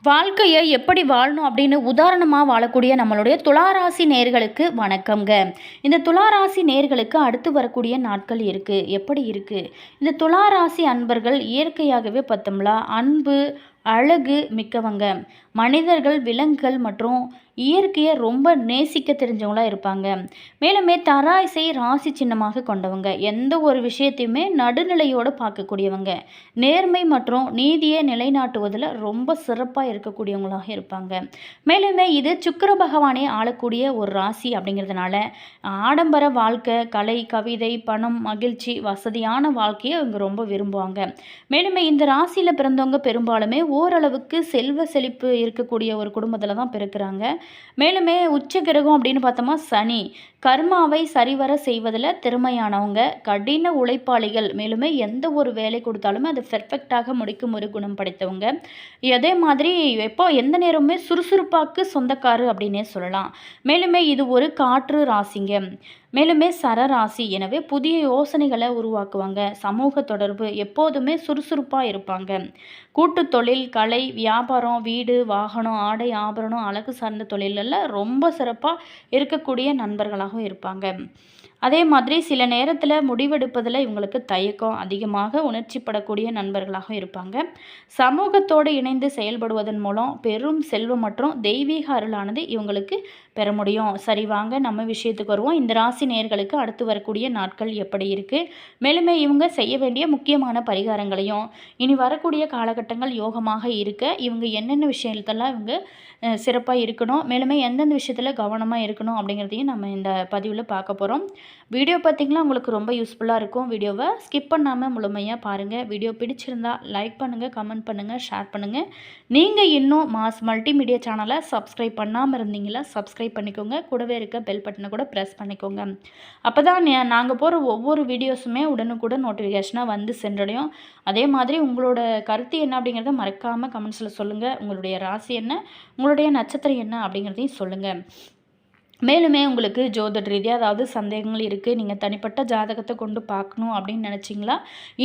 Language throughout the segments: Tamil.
வாழ்க்கையை எப்படி வாழணும் அப்படின்னு உதாரணமாக வாழக்கூடிய நம்மளுடைய துளாராசி நேர்களுக்கு வணக்கம்ங்க. இந்த துளாராசி நேர்களுக்கு அடுத்து வரக்கூடிய நாட்கள் இருக்குது. எப்படி இருக்குது? இந்த துளாராசி அன்பர்கள் இயற்கையாகவே பார்த்தோம்ல அன்பு அழகு மிக்கவங்க. மனிதர்கள் விலங்குகள் மற்றும் இயற்கையை ரொம்ப நேசிக்க தெரிஞ்சவங்களா இருப்பாங்க. மேலுமே தராசை ராசி சின்னமாக கொண்டவங்க. எந்த ஒரு விஷயத்தையுமே நடுநிலையோடு பார்க்கக்கூடியவங்க. நேர்மை மற்றும் நீதியை நிலைநாட்டுவதில் ரொம்ப சிறப்பாக இருக்கக்கூடியவங்களாக இருப்பாங்க. மேலுமே இது சுக்கிர பகவானே ஆளக்கூடிய ஒரு ராசி அப்படிங்கிறதுனால ஆடம்பர வாழ்க்கை, கலை, கவிதை, பணம், மகிழ்ச்சி, வசதியான வாழ்க்கையை அவங்க ரொம்ப விரும்புவாங்க. மேலுமே இந்த ராசியில் பிறந்தவங்க பெரும்பாலுமே ஓரளவுக்கு செல்வ செழிப்பு இருக்கக்கூடிய ஒரு குடும்பத்தில் தான் பிறக்கிறாங்க. மேலுமே உச்ச கிரகம் அப்படின்னு பார்த்தோமா சனி, கர்மாவை சரிவர செய்வதில் திறமையானவங்க, கடின உழைப்பாளிகள். மேலுமே எந்த ஒரு வேலை கொடுத்தாலுமே அது பெர்ஃபெக்டாக முடிக்கும் ஒரு குணம் படைத்தவங்க. அதே மாதிரி எப்போ எந்த நேரமுமே சுறுசுறுப்பாக்கு சொந்தக்காரு அப்படின்னே சொல்லலாம். மேலுமே இது ஒரு காற்று ராசிங்க. மேலுமே சரராசி, எனவே புதிய யோசனைகளை உருவாக்குவாங்க. சமூக தொடர்பு எப்போதுமே சுறுசுறுப்பாக இருப்பாங்க. கூட்டு தொழில், கலை, வியாபாரம், வீடு, வாகனம், ஆடை, ஆபரணம், அழகு சார்ந்த தொழிலெல்லாம் ரொம்ப சிறப்பாக இருக்கக்கூடிய நண்பர்களாகவும் இருப்பாங்க. அதே மாதிரி சில நேரத்தில் முடிவெடுப்பதில் இவங்களுக்கு தயக்கம் அதிகமாக உணர்ச்சிப்படக்கூடிய நண்பர்களாக இருப்பாங்க. சமூகத்தோடு இணைந்து செயல்படுவதன் மூலம் பெரும் செல்வம் மற்றும் தெய்வீக அருளானது இவங்களுக்கு பெற முடியும். சரி, வாங்க நம்ம விஷயத்துக்கு வருவோம். இந்த ராசி நேயர்களுக்கு அடுத்து வரக்கூடிய நாட்கள் எப்படி இருக்குது, மேலுமே இவங்க செய்ய வேண்டிய முக்கியமான பரிகாரங்களையும் இனி வரக்கூடிய காலகட்டங்கள் யோகமாக இருக்க இவங்க என்னென்ன விஷயத்தெல்லாம் இவங்க சிறப்பாக இருக்கணும், மேலுமே எந்தெந்த விஷயத்தில் கவனமாக இருக்கணும் அப்படிங்கிறதையும் நம்ம இந்த பதிவில் பார்க்க போகிறோம். வீடியோ பார்த்திங்கன்னா உங்களுக்கு ரொம்ப யூஸ்ஃபுல்லாக இருக்கும். வீடியோவை ஸ்கிப் பண்ணாமல் முழுமையாக பாருங்கள். வீடியோ பிடிச்சிருந்தா லைக் பண்ணுங்கள், கமெண்ட் பண்ணுங்கள், ஷேர் பண்ணுங்கள். நீங்கள் இன்னும் மாஸ் மல்டிமீடியா சேனலை சப்ஸ்கிரைப் பண்ணாமல் இருந்தீங்களா சப்ஸ்கிரைப் பண்ணிக்கோங்க. கூடவே இருக்க பெல் பட்டனை கூட ப்ரெஸ் பண்ணிக்கோங்க. அப்போ தான் நாங்கள் போகிற ஒவ்வொரு வீடியோஸுமே உடனுக்குடன் நோட்டிஃபிகேஷனாக வந்து சென்றடையும். அதே மாதிரி உங்களோட கருத்து என்ன அப்படிங்கிறத மறக்காமல் கமெண்ட்ஸில் சொல்லுங்கள். உங்களுடைய ராசி என்ன, உங்களுடைய நட்சத்திரம் என்ன அப்படிங்கிறதையும் சொல்லுங்கள். மேலுமே உங்களுக்கு ஜோதிட ரீதியாக அதாவது சந்தேகங்கள் இருக்குது, நீங்கள் தனிப்பட்ட ஜாதகத்தை கொண்டு பார்க்கணும் அப்படின்னு நினச்சிங்களா,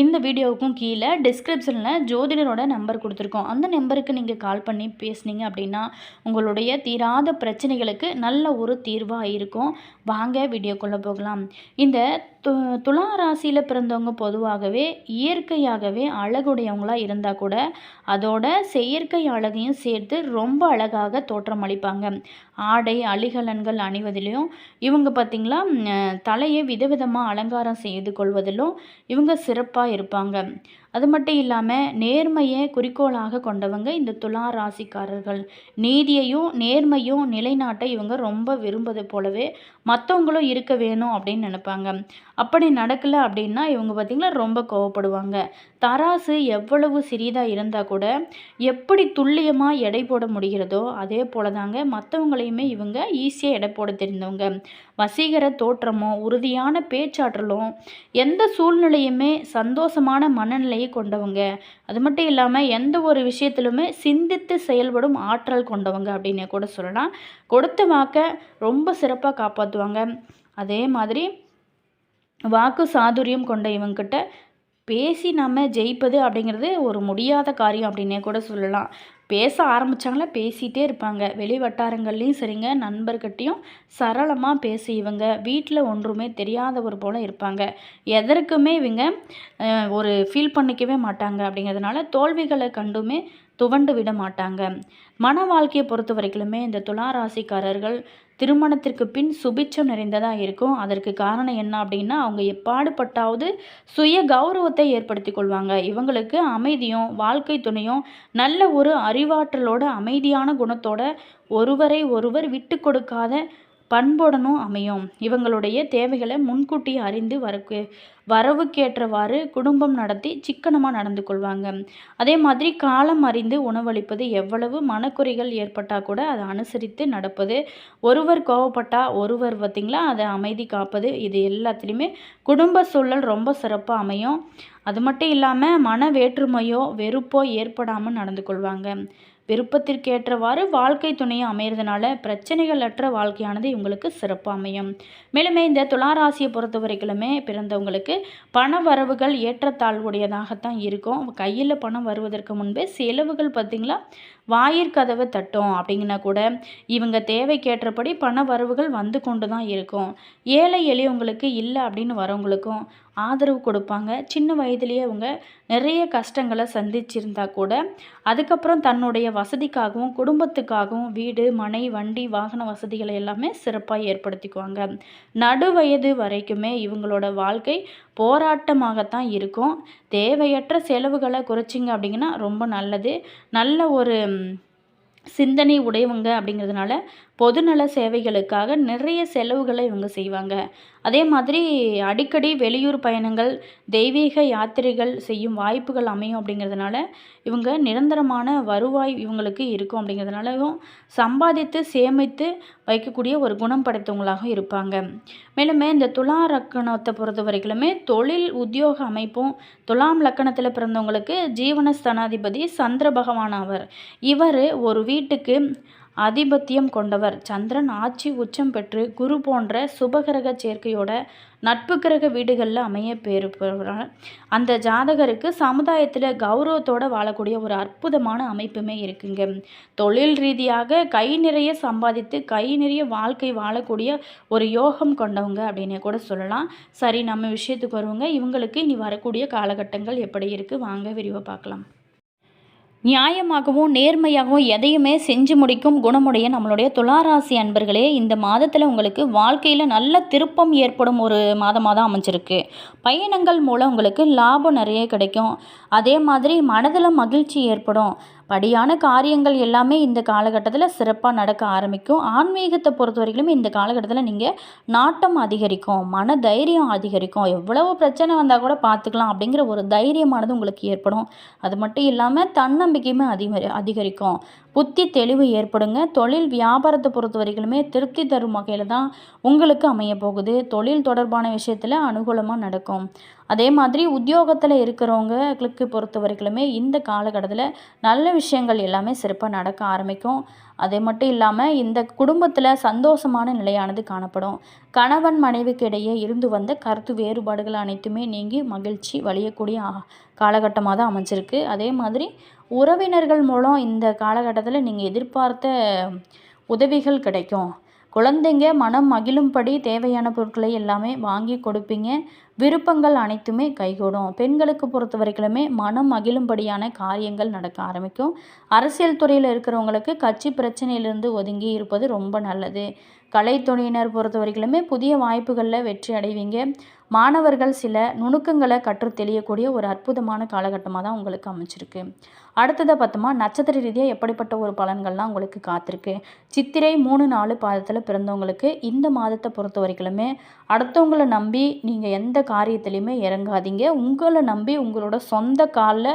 இந்த வீடியோவுக்கும் கீழே டிஸ்கிரிப்ஷனில் ஜோதிடரோட நம்பர் கொடுத்துருக்கோம். அந்த நம்பருக்கு நீங்கள் கால் பண்ணி பேசுனீங்க அப்படின்னா உங்களுடைய தீராத பிரச்சனைகளுக்கு நல்ல ஒரு தீர்வாக இருக்கும். வாங்க வீடியோக்குள்ளே போகலாம். இந்த துலா ராசியில் பிறந்தவங்க பொதுவாகவே இயற்கையாகவே அழகுடையவங்களாக இருந்தால் கூட அதோட செயற்கை அழகையும் சேர்த்து ரொம்ப அழகாக தோற்றம் அளிப்பாங்க. ஆடை அணிகலன்கள் அணிவதிலையும் இவங்க பார்த்திங்களா தலையை விதவிதமாக அலங்காரம் செய்து கொள்வதிலும் இவங்க சிறப்பாக இருப்பாங்க. அது மட்டும் இல்லாமல் நேர்மையை குறிக்கோளாக கொண்டவங்க இந்த துலா ராசிக்காரர்கள். நீதியையும் நேர்மையும் நிலைநாட்ட இவங்க ரொம்ப விரும்புவது போலவே மற்றவங்களும் இருக்க வேணும் அப்படின்னு நினைப்பாங்க. அப்படி நடக்கலை அப்படின்னா இவங்க பார்த்திங்களா ரொம்ப கோவப்படுவாங்க. தராசு எவ்வளவு சிறிதாக இருந்தால் கூட எப்படி துல்லியமாக எடை போட முடிகிறதோ அதே போல தாங்க மற்றவங்களையுமே இவங்க ஈஸியாக எடை போட தெரிந்தவங்க. வசீகர தோற்றமும் உறுதியான பேச்சாற்றலும் எந்த சூழ்நிலையுமே சந்தோஷமான மனநிலையை கொண்டவங்க. அது மட்டும் இல்லாமல் எந்த ஒரு விஷயத்திலுமே சிந்தித்து செயல்படும் ஆற்றல் கொண்டவங்க அப்படின்னு கூட சொல்லலாம். கொடுத்த வாக்கை ரொம்ப சிறப்பாக காப்பாற்றுவாங்க. அதே மாதிரி வாக்கு சாதுரியம் கொண்ட இவங்ககிட்ட பேசி நம்ம ஜெயிப்பது அப்படிங்கிறது ஒரு முடியாத காரியம் அப்படின்னே கூட சொல்லலாம். பேச ஆரம்பித்தாங்களா பேசிகிட்டே இருப்பாங்க. வெளி வட்டாரங்கள்லேயும் சரிங்க, நண்பர்கிட்டையும் சரளமாக பேசி இவங்க வீட்டில் ஒன்றுமே தெரியாதவர் போல் இருப்பாங்க. எதற்குமே இவங்க ஒரு ஃபீல் பண்ணிக்கவே மாட்டாங்க. அப்படிங்கிறதுனால தோல்விகளை கண்டுமே துவண்டு விட மாட்டாங்க. மன வாழ்க்கையை பொறுத்த வரைக்குமே இந்த துலா ராசிக்காரர்கள் திருமணத்திற்கு பின் சுபிட்சம் நிறைந்ததாக இருக்கும். அதற்கு காரணம் என்ன அப்படின்னா அவங்க எப்பாடுபட்டாவது சுய கௌரவத்தை ஏற்படுத்தி கொள்வாங்க. இவங்களுக்கு அமைதியும் வாழ்க்கை துணையும் நல்ல ஒரு அறிவாற்றலோட அமைதியான குணத்தோட ஒருவரை ஒருவர் விட்டு கொடுக்காத பண்புடனும் அமையும். இவங்களுடைய தேவைகளை முன்கூட்டி அறிந்து வரவுக்கேற்றவாறு குடும்பம் நடத்தி சிக்கனமாக நடந்து கொள்வாங்க. அதே மாதிரி காலம் அறிந்து உணவளிப்பது, எவ்வளவு மனக்குறைகள் ஏற்பட்டால் கூட அதை அனுசரித்து நடப்பது, ஒருவர் கோவப்பட்டால் ஒருவர் பார்த்திங்களா அதை அமைதி காப்பது, இது எல்லாத்துலேயுமே குடும்ப சூழல் ரொம்ப சிறப்பாக அமையும். அது மட்டும் இல்லாமல் மன வேற்றுமையோ வெறுப்போ ஏற்படாமல் நடந்து கொள்வாங்க. விருப்பத்திற்கேற்றவாறு வாழ்க்கை துணையை அமைகிறதுனால பிரச்சனைகள் அற்ற வாழ்க்கையானது இவங்களுக்கு சிறப்பாக அமையும். மேலுமே இந்த துளாராசியை பொறுத்த வரைக்குமே பிறந்தவங்களுக்கு பண வரவுகள் ஏற்றத்தாழ்வுடையதாகத்தான் இருக்கும். கையில் பணம் வருவதற்கு முன்பே செலவுகள் பார்த்திங்களா வாயிற்கதவை தட்டும். அப்படிங்கன்னா கூட இவங்க தேவைக்கேற்றபடி பண வரவுகள் வந்து கொண்டு தான் இருக்கும். ஏழை எளியவங்களுக்கு இல்லை அப்படின்னு வரவங்களுக்கும் ஆதரவு கொடுப்பாங்க. சின்ன வயதிலேயே அவங்க நிறைய கஷ்டங்களை சந்திச்சிருந்தா கூட அதுக்கப்புறம் தன்னுடைய வசதிக்காகவும் குடும்பத்துக்காகவும் வீடு மனை வண்டி வாகன வசதிகளை எல்லாமே சிறப்பாக ஏற்படுத்திக்குவாங்க. நடுவயது வரைக்குமே இவங்களோட வாழ்க்கை போராட்டமாகத்தான் இருக்கும். தேவையற்ற செலவுகளை குறைச்சிங்க அப்படிங்கன்னா ரொம்ப நல்லது. நல்ல ஒரு சிந்தனை உடையவங்க அப்படிங்கிறதுனால பொதுநல சேவைகளுக்காக நிறைய செலவுகளை இவங்க செய்வாங்க. அதே மாதிரி அடிக்கடி வெளியூர் பயணங்கள் தெய்வீக யாத்திரைகள் செய்யும் வாய்ப்புகள் அமையும். அப்படிங்கிறதுனால இவங்க நிரந்தரமான வருவாய் இவங்களுக்கு இருக்கும். அப்படிங்கிறதுனாலும் சம்பாதித்து சேமித்து வைக்கக்கூடிய ஒரு குணம் படைத்தவங்களாக இருப்பாங்க. மேலுமே இந்த துலா லக்கணத்தை பொறுத்த வரைக்குமே தொழில் உத்தியோக அமைப்பும் துலாம் லக்கணத்தில் பிறந்தவங்களுக்கு ஜீவனஸ்தானாதிபதி சந்திர பகவான் ஆவர். இவர் ஒரு வீட்டுக்கு ஆதிபத்தியம் கொண்டவர். சந்திரன் ஆட்சி உச்சம் பெற்று குரு போன்ற சுபகிரக சேர்க்கையோட நட்பு கிரக வீடுகளில் அமைய பெறுபவரால் அந்த ஜாதகருக்கு சமுதாயத்தில் கௌரவத்தோடு வாழக்கூடிய ஒரு அற்புதமான அமைப்புமே இருக்குங்க. தொழில் ரீதியாக கை நிறைய சம்பாதித்து கை நிறைய வாழ்க்கை வாழக்கூடிய ஒரு யோகம் கொண்டவங்க அப்படின்னு கூட சொல்லலாம். சரி, நம்ம விஷயத்துக்கு வருவாங்க. இவங்களுக்கு இனி வரக்கூடிய காலகட்டங்கள் எப்படி இருக்குது வாங்க விரிவாக பார்க்கலாம். நியாயமாகவும் நேர்மையாகவும் எதையுமே செஞ்சு முடிக்கும் குணமுடைய நம்மளுடைய துளாராசி அன்பர்களே, இந்த மாதத்தில் உங்களுக்கு வாழ்க்கையில் நல்ல திருப்பம் ஏற்படும் ஒரு மாதமாக தான் அமைஞ்சிருக்கு. பயணங்கள் மூலம் உங்களுக்கு லாபம் நிறைய கிடைக்கும். அதே மாதிரி மனதில் மகிழ்ச்சி ஏற்படும். படியான காரியங்கள் எல்லாமே இந்த காலகட்டத்தில் சிறப்பாக நடக்க ஆரம்பிக்கும். ஆன்மீகத்தை பொறுத்த வரைக்கும் இந்த காலகட்டத்தில் நீங்கள் நாட்டம் அதிகரிக்கும், மன தைரியம் அதிகரிக்கும். எவ்வளவு பிரச்சனை வந்தால் கூட பார்த்துக்கலாம் அப்படிங்கிற ஒரு தைரியமானது உங்களுக்கு ஏற்படும். அது மட்டும் இல்லாமல் தன்னம்பிக்கையுமே அதிகரிக்கும். புத்தி தெளிவு ஏற்படுங்க. தொழில் வியாபாரத்தை பொறுத்த வரைக்குமே திருப்தி தரும் வகையில் தான் உங்களுக்கு அமைய போகுது. தொழில் தொடர்பான விஷயத்தில் அனுகூலமாக நடக்கும். அதே மாதிரி உத்தியோகத்தில் இருக்கிறவங்களுக்கு பொறுத்த வரைக்குமே இந்த காலகட்டத்தில் நல்ல விஷயங்கள் எல்லாமே சிறப்பாக நடக்க ஆரம்பிக்கும். அதே மட்டும் இல்லாமல் இந்த குடும்பத்தில் சந்தோஷமான நிலையானது காணப்படும். கணவன் மனைவிக்கு இடையே இருந்து வந்த கருத்து வேறுபாடுகள் அனைத்துமே நீங்கி மகிழ்ச்சி வழியக்கூடிய காலகட்டமாக தான் அமைஞ்சிருக்கு. அதே மாதிரி உறவினர்கள் மூலம் இந்த காலகட்டத்தில் நீங்கள் எதிர்பார்த்த உதவிகள் கிடைக்கும். குழந்தைங்க மனம் மகிழும்படி தேவையான பொருட்களை எல்லாமே வாங்கி கொடுப்பீங்க. விருப்பங்கள் அனைத்துமே கைகூடும். பெண்களுக்கு பொறுத்த வரைக்குமே மனம் மகிழும்படியான காரியங்கள் நடக்க ஆரம்பிக்கும். அரசியல் துறையில் இருக்கிறவங்களுக்கு கட்சி பிரச்சனையிலிருந்து ஒதுங்கி இருப்பது ரொம்ப நல்லது. கலைத்துறையினர் பொறுத்த வரைக்குமே புதிய வாய்ப்புகளில் வெற்றி அடைவீங்க. மாணவர்கள் சில நுணுக்கங்களை கற்று தெளியக்கூடிய ஒரு அற்புதமான காலகட்டமாக தான் உங்களுக்கு அமைச்சிருக்கு. அடுத்ததை பார்த்தோமா, நட்சத்திர ரீதியாக எப்படிப்பட்ட ஒரு பலன்கள்லாம் உங்களுக்கு காத்திருக்கு. சித்திரை 3-4 பாதத்தில் பிறந்தவங்களுக்கு இந்த மாதத்தை பொறுத்த வரைக்குமே அடுத்தவங்களை நம்பி நீங்கள் எந்த காரியத்துலையுமே இறங்காதீங்க. உங்களை நம்பி உங்களோட சொந்த காலில்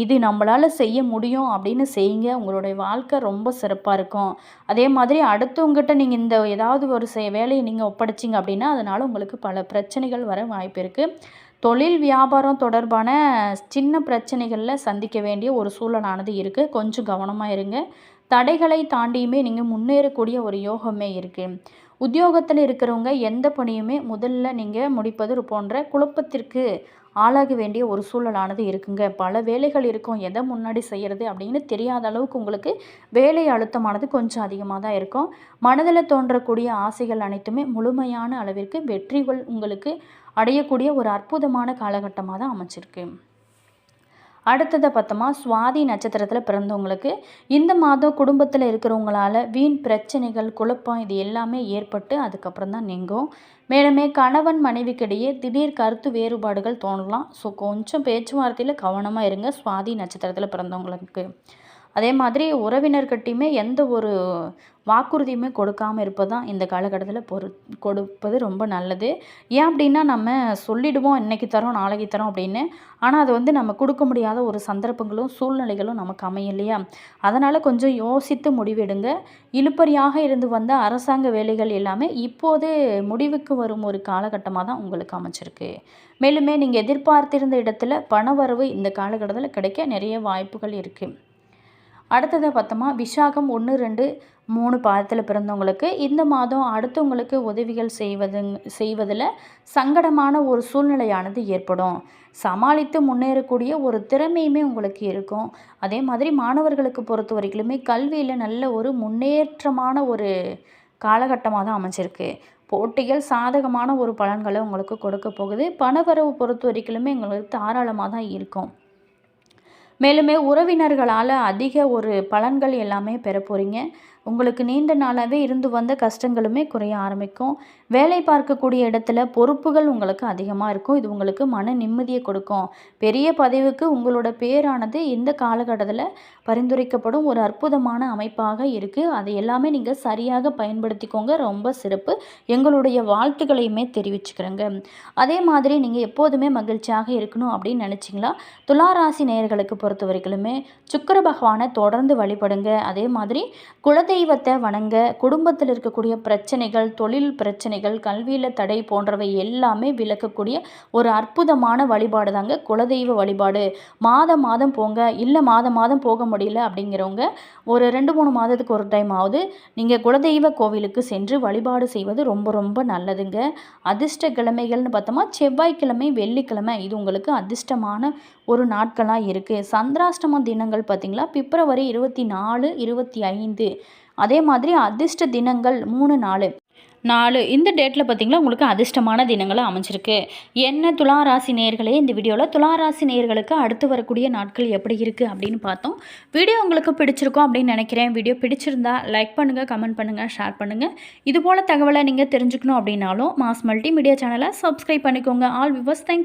இது நம்மளால் செய்ய முடியும் அப்படின்னு செய்யுங்க. உங்களுடைய வாழ்க்கை ரொம்ப சிறப்பாக இருக்கும். அதே மாதிரி அடுத்தவங்ககிட்ட நீங்கள் இந்த ஏதாவது ஒரு வேலையை நீங்கள் ஒப்படைச்சிங்க அப்படின்னா அதனால் உங்களுக்கு பல பிரச்சனைகள் வர வாய்ப்பு இருக்குது. தொழில் வியாபாரம் தொடர்பான சின்ன பிரச்சனைகளில் சந்திக்க வேண்டிய ஒரு சூழலானது இருக்குது. கொஞ்சம் கவனமாக இருங்க. தடைகளை தாண்டியுமே நீங்கள் முன்னேறக்கூடிய ஒரு யோகமே இருக்குது. உத்தியோகத்தில் இருக்கிறவங்க எந்த பணியுமே முதல்ல நீங்கள் முடிப்பது போன்ற குழப்பத்திற்கு ஆளாக வேண்டிய ஒரு சூழலானது இருக்குங்க. பல வேலைகள் இருக்கும், எதை முன்னாடி செய்கிறது அப்படின்னு தெரியாத அளவுக்கு உங்களுக்கு வேலை அழுத்தமானது கொஞ்சம் அதிகமாக தான் இருக்கும். மனதில் தோன்றக்கூடிய ஆசைகள் அனைத்துமே முழுமையான அளவிற்கு வெற்றிகள் உங்களுக்கு அடையக்கூடிய ஒரு அற்புதமான காலகட்டமாக தான் அமைச்சிருக்கு. அடுத்ததை பார்த்தோமா, சுவாதி நட்சத்திரத்தில் பிறந்தவங்களுக்கு இந்த மாதம் குடும்பத்தில் இருக்கிறவங்களால வீண் பிரச்சனைகள் குழப்பம் இது எல்லாமே ஏற்பட்டு அதுக்கப்புறம் தான் நீங்கும். மேலுமே கணவன் மனைவிக்கிடையே திடீர் கருத்து வேறுபாடுகள் தோணலாம். ஸோ கொஞ்சம் பேச்சுவார்த்தையில் கவனமாக இருங்க சுவாதி நட்சத்திரத்தில் பிறந்தவங்களுக்கு. அதே மாதிரி உறவினர்கிட்டையுமே எந்த ஒரு வாக்குறுதியுமே கொடுக்காமல் இருப்பது தான் இந்த காலகட்டத்தில் கொடுப்பது ரொம்ப நல்லது. ஏன் அப்படின்னா நம்ம சொல்லிடுவோம் இன்றைக்கி தரோம் நாளைக்கு தரோம் அப்படின்னு, ஆனால் அது வந்து நம்ம கொடுக்க முடியாத ஒரு சந்தர்ப்பங்களும் சூழ்நிலைகளும் நமக்கு அமையலையா. அதனால் கொஞ்சம் யோசித்து முடிவெடுங்க. இழுபறியாக இருந்து வந்த அரசாங்க வேலைகள் எல்லாமே இப்போது முடிவுக்கு வரும் ஒரு காலகட்டமாக தான் உங்களுக்கு அமைச்சிருக்கு. மேலுமே நீங்கள் எதிர்பார்த்திருந்த இடத்துல பணவரவு இந்த காலகட்டத்தில் கிடைக்க நிறைய வாய்ப்புகள் இருக்குது. அடுத்தது பார்த்தோமா விசாகம் 1, 2, 3 பாதத்தில் பிறந்தவங்களுக்கு இந்த மாதம் அடுத்தவங்களுக்கு உதவிகள் செய்வதில் சங்கடமான ஒரு சூழ்நிலையானது ஏற்படும். சமாளித்து முன்னேறக்கூடிய ஒரு திறமையுமே உங்களுக்கு இருக்கும். அதே மாதிரி மாணவர்களுக்கு பொறுத்த வரைக்குமே கல்வியில் நல்ல ஒரு முன்னேற்றமான ஒரு காலகட்டமாக தான் அமைஞ்சிருக்கு. போட்டிகள் சாதகமான ஒரு பலன்களை உங்களுக்கு கொடுக்க போகுது. பணவரவு பொறுத்த வரைக்குமே உங்களுக்கு தாராளமாக தான் இருக்கும். மேலுமே உறவினர்களால் அதிக ஒரு பலன்கள் எல்லாமே பெற போகிறீங்க. உங்களுக்கு நீண்ட நாளாகவே இருந்து வந்த கஷ்டங்களுமே குறைய ஆரம்பிக்கும். வேலை பார்க்கக்கூடிய இடத்துல பொறுப்புகள் உங்களுக்கு அதிகமாக இருக்கும். இது உங்களுக்கு மன நிம்மதியை கொடுக்கும். பெரிய பதவிக்கு உங்களோட பேரானது இந்த காலகட்டத்தில் பரிந்துரைக்கப்படும் ஒரு அற்புதமான அமைப்பாக இருக்குது. அதை எல்லாமே நீங்கள் சரியாக பயன்படுத்திக்கோங்க. ரொம்ப சிறப்பு. எங்களுடைய வாழ்த்துக்களையுமே தெரிவிச்சுக்கிறேங்க. அதே மாதிரி நீங்கள் எப்போதுமே மகிழ்ச்சியாக இருக்கணும் அப்படின்னு நினச்சிங்களா, துளாராசி நேயர்களுக்கு பொறுத்த வரைக்குமே சுக்கிர பகவானை தொடர்ந்து வழிபடுங்க. அதே மாதிரி குலதெய்வத்தை வணங்க. குடும்பத்தில் இருக்கக்கூடிய பிரச்சனைகள், தொழில் பிரச்சனைகள், கல்வியில் தடை போன்றவை எல்லாமே விளக்கக்கூடிய ஒரு அற்புதமான வழிபாடு தாங்க குலதெய்வ வழிபாடு. மாதம் போங்க. இல்லை மாதம் போக முடியல அப்படிங்கிறவங்க ஒரு 2-3 மாதத்துக்கு ஒரு டைம் ஆகுது நீங்கள் குலதெய்வ கோவிலுக்கு சென்று வழிபாடு செய்வது ரொம்ப ரொம்ப நல்லதுங்க. அதிர்ஷ்ட கிழமைகள்னு பார்த்தோமா செவ்வாய்க்கிழமை, வெள்ளிக்கிழமை இது உங்களுக்கு அதிர்ஷ்டமான ஒரு நாட்களாக இருக்குது. சந்திராஷ்டம தினங்கள் பார்த்திங்களா பிப்ரவரி 24, 25. அதே மாதிரி அதிர்ஷ்ட தினங்கள் 3, 4 இந்த டேட்டில் பார்த்திங்களா உங்களுக்கு அதிர்ஷ்டமான தினங்களாக அமைஞ்சிருக்கு. என்ன துளாராசி நேயர்களே, இந்த வீடியோவில் துளாராசி நேயர்களுக்கு அடுத்து வரக்கூடிய நாட்கள் எப்படி இருக்குது அப்படின்னு பார்த்தோம். வீடியோ உங்களுக்கு பிடிச்சிருக்கும் அப்படின்னு நினைக்கிறேன். வீடியோ பிடிச்சிருந்தா லைக் பண்ணுங்கள், கமெண்ட் பண்ணுங்கள், ஷேர் பண்ணுங்கள். இதுபோல் தகவலை நீங்கள் தெரிஞ்சுக்கணும் அப்படின்னாலும் மாஸ் மல்டிமீடியா சேனலை சப்ஸ்கிரைப் பண்ணிக்கோங்க. All viewers thanks.